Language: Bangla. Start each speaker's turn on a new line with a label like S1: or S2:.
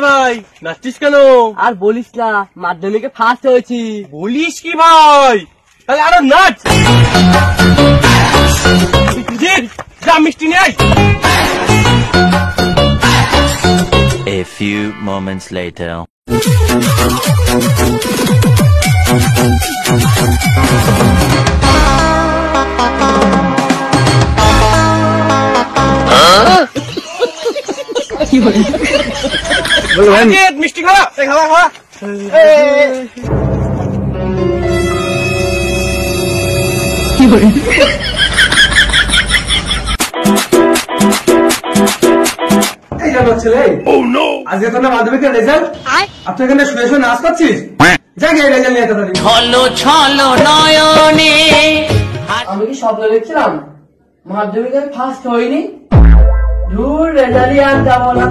S1: ভাই নাচছিস কেন?
S2: আর বলিস না, মাধ্যমিকে ফার্স্ট হয়েছি।
S1: বলিস কি ভাই? তাহলে আরো নাচ। যা মিষ্টি নিয়ে আয়।
S3: A few moments later.
S1: মিষ্টি খাওয়া খাওয়া খাওয়া।
S4: ছেলে আজকে তো না মাধ্যমিকের রেজাল্ট, আপনি এখানে শুয়ে শুয়ে নাচ করছিস? যা গিয়ে রেজাল্ট নিয়ে তাড়াতাড়ি।
S2: ছলো ছলো নয়নে। আমি কি স্বপ্ন দেখছিলাম মাধ্যমিকে আমি ফার্স্ট হইনি? দূর রেজাল্টই আর যাবো না।